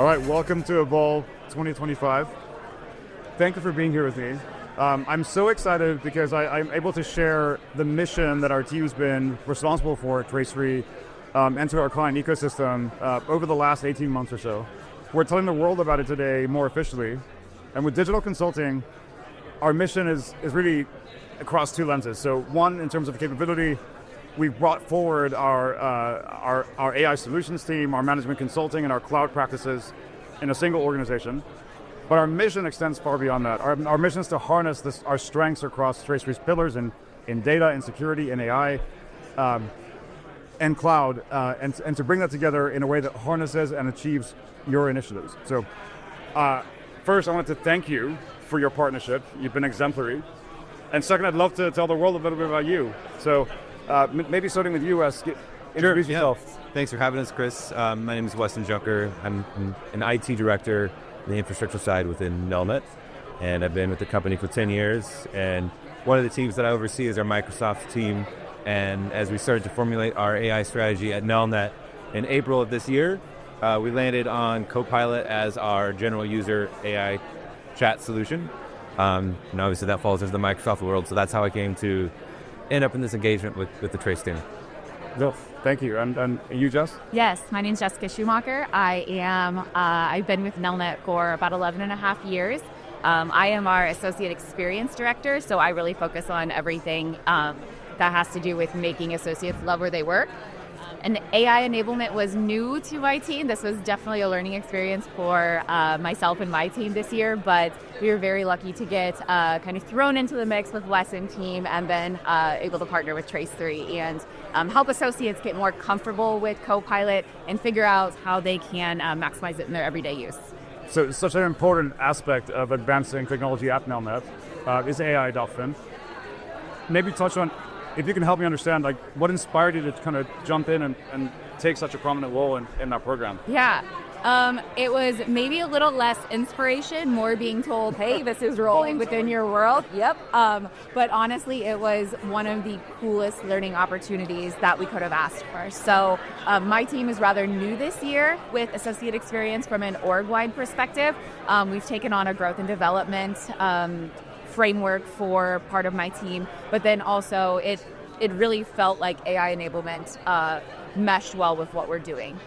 All right, welcome to Evolve 2025. Thank you for being here with me. I'm so excited because I'm able to share the mission that our team's been responsible for at Trace3 and to our client ecosystem over the last 18 months or so. We're telling the world about it today more officially. And with digital consulting, our mission is really across two lenses. So one, in terms of capability, we've brought forward our AI solutions team, our management consulting, and our cloud practices in a single organization. But our mission extends far beyond that. Our mission is to harness our strengths across Trace3's pillars in data, and security, and AI, and cloud, and to bring that together in a way that harnesses and achieves your initiatives. So first, I wanted to thank you for your partnership. You've been exemplary. And second, I'd love to tell the world a little bit about you. So maybe starting with you, Wes, introduce yourself. Thanks for having us, Chris. My name is Weston Junker. I'm an IT director on the infrastructure side within Nelnet, and I've been with the company for 10 years. And one of the teams that I oversee is our Microsoft team. And as we started to formulate our AI strategy at Nelnet in April of this year, we landed on Copilot as our general user AI chat solution. And obviously that falls into the Microsoft world, so that's how I came to end up in this engagement with the Trace team. Well, thank you. And you, Jess? Yes, my name's Jessica Schumacher. I've been with Nelnet for about 11 and a half years. I am our Associate Experience Director, so I really focus on everything that has to do with making associates love where they work. And AI enablement was new to my team. This was definitely a learning experience for myself and my team this year, but we were very lucky to get kind of thrown into the mix with Weston team and then able to partner with Trace3 and help associates get more comfortable with Copilot and figure out how they can maximize it in their everyday use. So it's such an important aspect of advancing technology at Nelnet is AI adoption. Maybe touch on, if you can help me understand, like what inspired you to kind of jump in and take such a prominent role in that program? Yeah, it was maybe a little less inspiration, more being told, hey, this is rolling within your world. Yep. But honestly, it was one of the coolest learning opportunities that we could have asked for. So my team is rather new this year with associate experience from an org-wide perspective. We've taken on a growth and development framework for part of my team, but then also it really felt like AI enablement meshed well with what we're doing.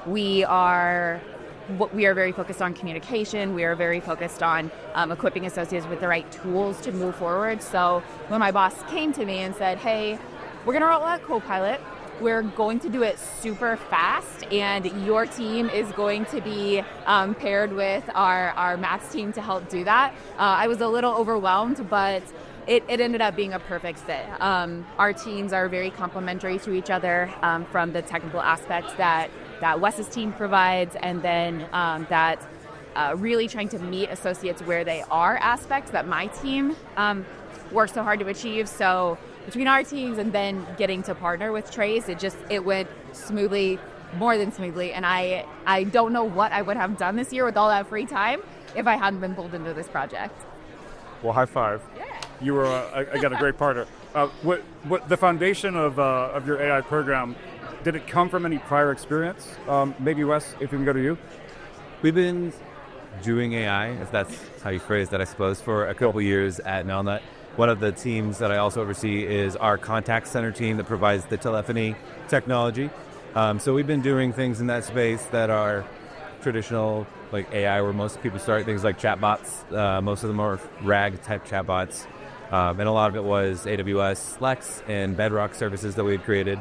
We are very focused on communication. We are very focused on equipping associates with the right tools to move forward. So when my boss came to me and said, hey, we're going to roll out Copilot, we're going to do it super fast, and your team is going to be paired with our maths team to help do that. I was a little overwhelmed, but it ended up being a perfect fit. Our teams are very complementary to each other from the technical aspects that Wes's team provides, and then that really trying to meet associates where they are aspects that my team works so hard to achieve. So between our teams and then getting to partner with Trace, it went smoothly, more than smoothly. And I don't know what I would have done this year with all that free time if I hadn't been pulled into this project. Well, high five. Yeah. You were, again, a great partner. What the foundation of your AI program, did it come from any prior experience? Maybe, Wes, if we can go to you. We've been doing AI, if that's how you phrase that, I suppose, for a couple years at Nelnet. One of the teams that I also oversee is our contact center team that provides the telephony technology. So we've been doing things in that space that are traditional, like AI, where most people start, things like chatbots. Most of them are RAG-type chatbots. And a lot of it was AWS, Lex, and Bedrock services that we had created.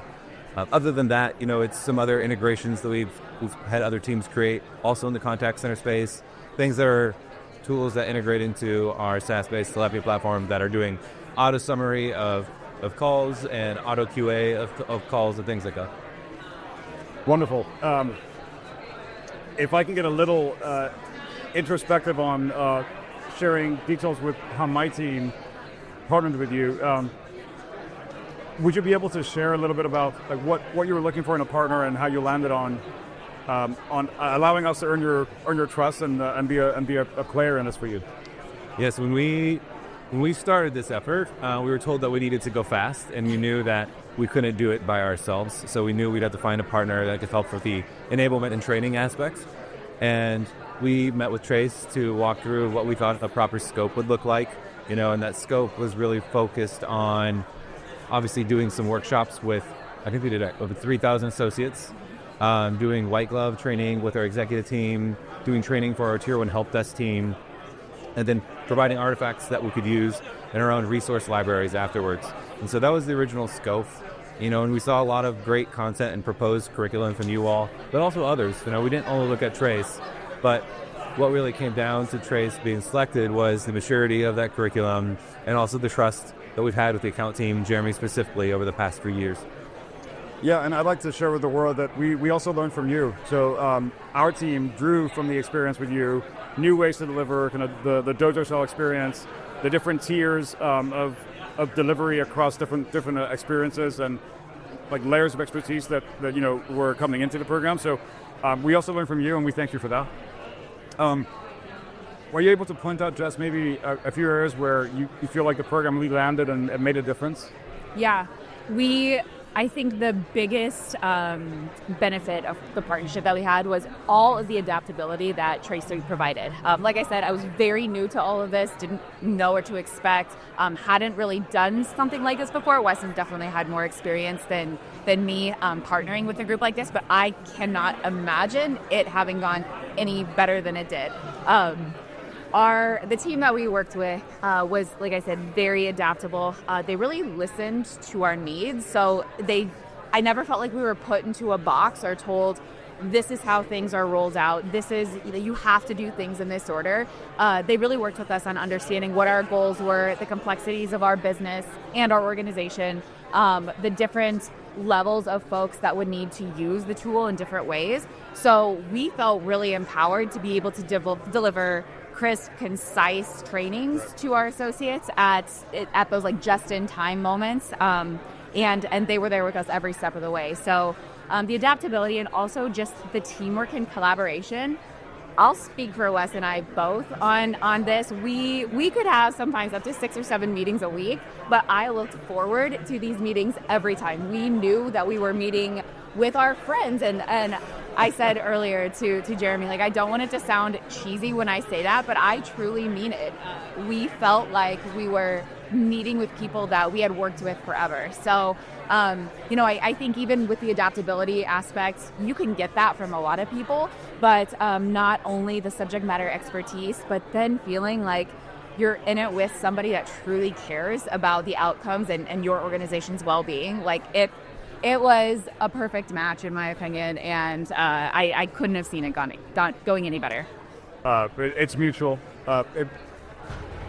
Other than that, it's some other integrations that we've had other teams create, also in the contact center space. Things that are tools that integrate into our SaaS-based telephony platform that are doing auto summary of calls and auto QA of calls and things like that. Wonderful. If I can get a little introspective on sharing details with how my team partnered with you, would you be able to share a little bit about like what you were looking for in a partner and how you landed on allowing us to earn your trust and be a player in this for you? Yes, when we started this effort, we were told that we needed to go fast, and we knew that we couldn't do it by ourselves. So we knew we'd have to find a partner that could help with the enablement and training aspects. And we met with Trace to walk through what we thought a proper scope would look like, and that scope was really focused on obviously doing some workshops with, I think we did over 3,000 associates, doing white glove training with our executive team, doing training for our Tier 1 help desk team, and then providing artifacts that we could use in our own resource libraries afterwards. And so that was the original scope, and we saw a lot of great content and proposed curriculum from you all, but also others. We didn't only look at Trace, but what really came down to Trace being selected was the maturity of that curriculum and also the trust that we've had with the account team, Jeremy specifically, over the past 3 years. Yeah, and I'd like to share with the world that we also learned from you. So our team drew from the experience with you, new ways to deliver kind of the dojo style experience, the different tiers of delivery across different experiences and like layers of expertise that were coming into the program. So we also learned from you, and we thank you for that. Were you able to point out, Jess, maybe a few areas where you feel like the program really landed and made a difference? Yeah, I think the biggest benefit of the partnership that we had was all of the adaptability that Trace3 provided. Like I said, I was very new to all of this, didn't know what to expect, hadn't really done something like this before. Weston definitely had more experience than me partnering with a group like this, but I cannot imagine it having gone any better than it did. The team that we worked with was, like I said, very adaptable. They really listened to our needs. So I never felt like we were put into a box or told, this is how things are rolled out. You have to do things in this order. They really worked with us on understanding what our goals were, the complexities of our business and our organization, the different levels of folks that would need to use the tool in different ways. So we felt really empowered to be able to deliver crisp, concise trainings to our associates at those like just-in-time moments, and they were there with us every step of the way. So the adaptability and also just the teamwork and collaboration. I'll speak for Wes and I both on this. We could have sometimes up to 6 or 7 meetings a week, but I looked forward to these meetings every time. We knew that we were meeting with our friends, and I said earlier to Jeremy, like, I don't want it to sound cheesy when I say that, but I truly mean it. We felt like we were meeting with people that we had worked with forever. So, I think even with the adaptability aspect, you can get that from a lot of people, but not only the subject matter expertise, but then feeling like you're in it with somebody that truly cares about the outcomes and your organization's well-being. Like it was a perfect match, in my opinion, and I couldn't have seen it going any better. It's mutual.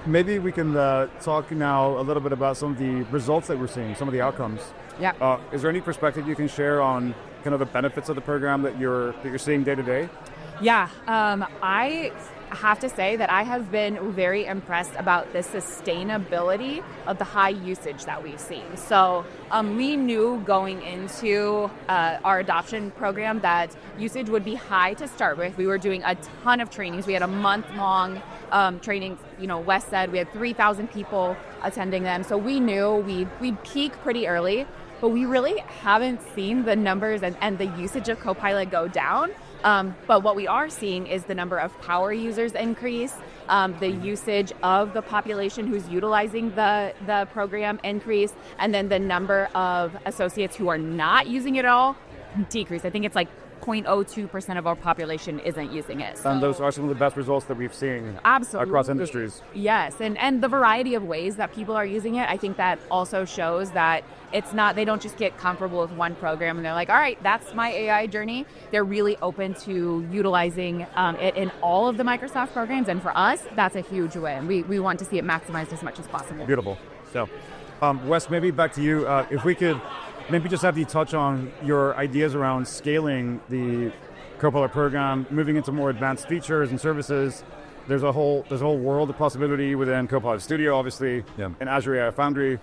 Maybe we can talk now a little bit about some of the results that we're seeing, some of the outcomes. Yeah. Is there any perspective you can share on kind of the benefits of the program that you're seeing day to day? Yeah. I have to say that I have been very impressed about the sustainability of the high usage that we've seen. So we knew going into our adoption program that usage would be high to start with. We were doing a ton of trainings. We had a month-long trainings. Wes said we had 3,000 people attending them. So we knew we'd peak pretty early, but we really haven't seen the numbers and the usage of Copilot go down. But what we are seeing is the number of power users increase, the usage of the population who's utilizing the program increase, and then the number of associates who are not using it at all decrease. I think it's like 0.02% of our population isn't using it. And those are some of the best results that we've seen absolutely across industries. Yes, and the variety of ways that people are using it, I think that also shows that they don't just get comfortable with one program and they're like, all right, that's my AI journey. They're really open to utilizing it in all of the Microsoft programs, and for us, that's a huge win. We want to see it maximized as much as possible. Beautiful. So, Wes, maybe back to you. If we could maybe just have you touch on your ideas around scaling the Copilot program, moving into more advanced features and services. There's a whole world of possibility within Copilot Studio, obviously, and Azure AI Foundry.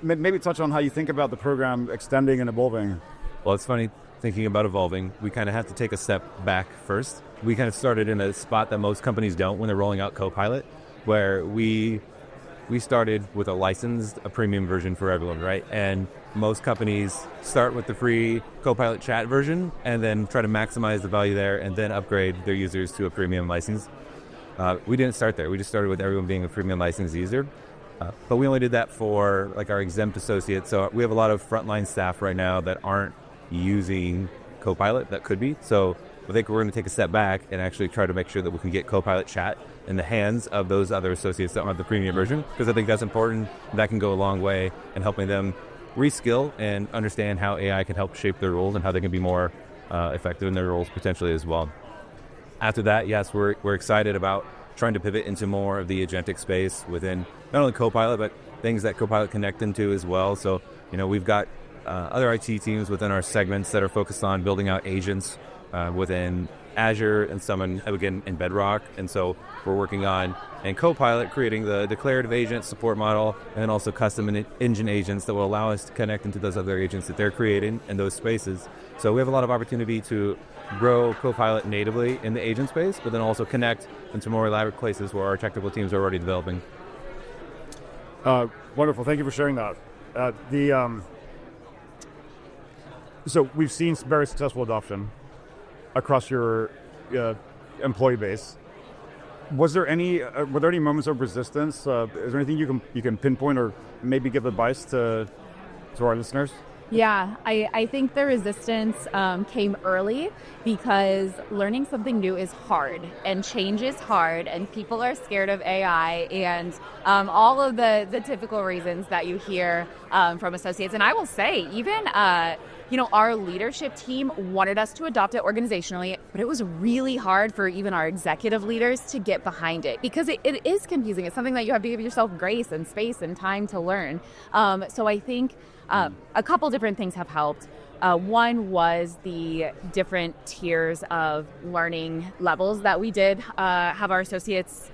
Maybe touch on how you think about the program extending and evolving. Well, it's funny thinking about evolving. We kind of have to take a step back first. We kind of started in a spot that most companies don't when they're rolling out Copilot, where we we started with a premium version for everyone, right? And most companies start with the free Copilot chat version and then try to maximize the value there and then upgrade their users to a premium license. We didn't start there. We just started with everyone being a premium license user. But we only did that for like our exempt associates. So we have a lot of frontline staff right now that aren't using Copilot that could be. So I think we're going to take a step back and actually try to make sure that we can get Copilot chat in the hands of those other associates that don't have the premium version, because I think that's important. That can go a long way in helping them reskill and understand how AI can help shape their roles and how they can be more effective in their roles potentially as well. After that, yes, we're excited about trying to pivot into more of the agentic space within not only Copilot, but things that Copilot connect into as well. So, we've got other IT teams within our segments that are focused on building out agents within Azure and some in Bedrock. And so we're working on, in Copilot, creating the declarative agent support model and also custom engine agents that will allow us to connect into those other agents that they're creating in those spaces. So we have a lot of opportunity to grow Copilot natively in the agent space, but then also connect into more elaborate places where our technical teams are already developing. Wonderful. Thank you for sharing that. So we've seen very successful adoption across your employee base. Were there any moments of resistance? Is there anything you can pinpoint or maybe give advice to our listeners? Yeah, I think the resistance came early because learning something new is hard and change is hard and people are scared of AI and all of the typical reasons that you hear from associates. And I will say, even our leadership team wanted us to adopt it organizationally, but it was really hard for even our executive leaders to get behind it because it is confusing. It's something that you have to give yourself grace and space and time to learn. So I think a couple different things have helped. One was the different tiers of learning levels that we did have our associates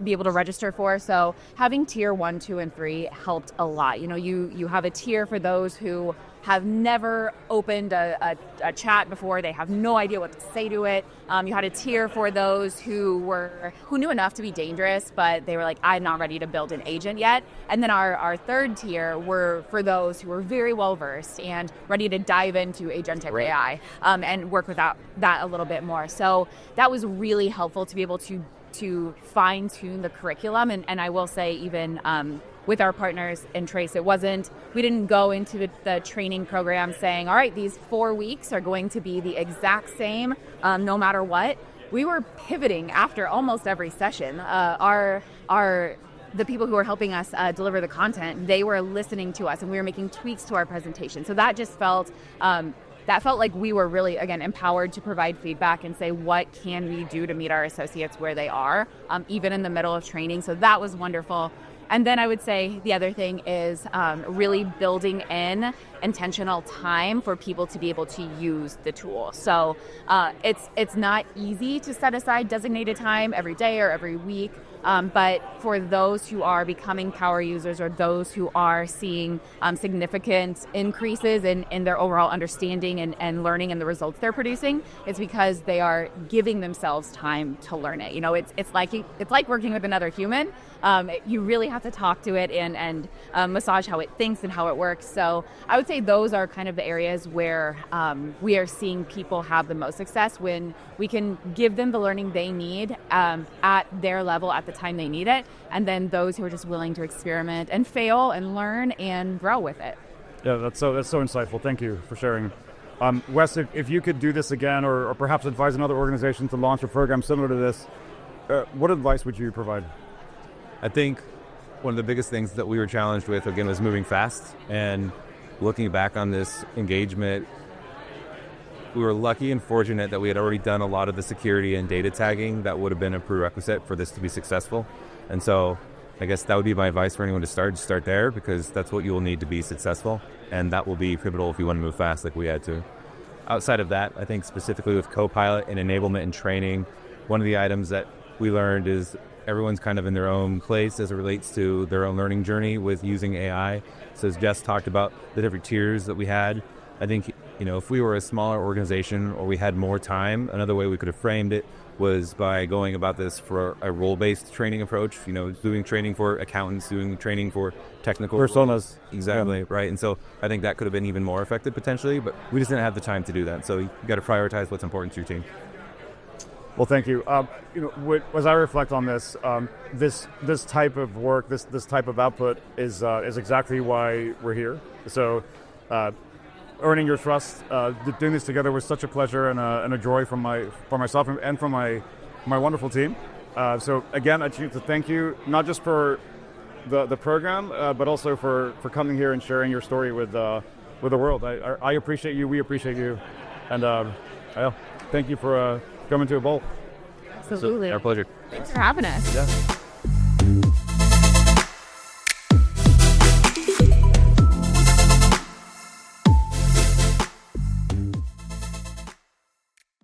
be able to register for. So having tier 1, 2, and 3 helped a lot. You have a tier for those who have never opened a chat before. They have no idea what to say to it. You had a tier for those who knew enough to be dangerous, but they were like, I'm not ready to build an agent yet. And then our third tier were for those who were very well versed and ready to dive into agentic AI and work with that a little bit more. So that was really helpful to be able to fine tune the curriculum. And I will say, even with our partners in Trace, we didn't go into the training program saying, all right, these 4 weeks are going to be the exact same no matter what. We were pivoting after almost every session. The people who were helping us deliver the content, they were listening to us and we were making tweaks to our presentation. So that just felt like we were really, again, empowered to provide feedback and say, what can we do to meet our associates where they are, even in the middle of training. So that was wonderful. And then I would say the other thing is really building in intentional time for people to be able to use the tool. So it's not easy to set aside designated time every day or every week. But for those who are becoming power users or those who are seeing significant increases in their overall understanding and learning and the results they're producing, it's because they are giving themselves time to learn it. It's like working with another human. You really have to talk to it and massage how it thinks and how it works. So I would say those are kind of the areas where we are seeing people have the most success, when we can give them the learning they need at their level at the time they need it, and then those who are just willing to experiment and fail and learn and grow with it. Yeah, that's so insightful. Thank you for sharing. Wes, if you could do this again, or perhaps advise another organization to launch a program similar to this, what advice would you provide? I think one of the biggest things that we were challenged with, again, was moving fast. And looking back on this engagement, we were lucky and fortunate that we had already done a lot of the security and data tagging that would have been a prerequisite for this to be successful. And so I guess that would be my advice for anyone to start there, because that's what you will need to be successful. And that will be pivotal if you want to move fast like we had to. Outside of that, I think specifically with Copilot and enablement and training, one of the items that we learned is everyone's kind of in their own place as it relates to their own learning journey with using AI. So as Jess talked about the different tiers that we had, I think, if we were a smaller organization or we had more time, another way we could have framed it was by going about this for a role-based training approach, doing training for accountants, doing training for technical personas. Exactly, right. And so I think that could have been even more effective potentially, but we just didn't have the time to do that. So you got to prioritize what's important to your team. Well, thank you. As I reflect on this, this type of work, this type of output is exactly why we're here. So, earning your trust, doing this together was such a pleasure and a joy for myself and for my wonderful team. So again, I choose to thank you not just for the program, but also for coming here and sharing your story with the world. I appreciate you. We appreciate you, and thank you for coming to Evolve. Absolutely. Our pleasure. Thanks for having us. Yeah.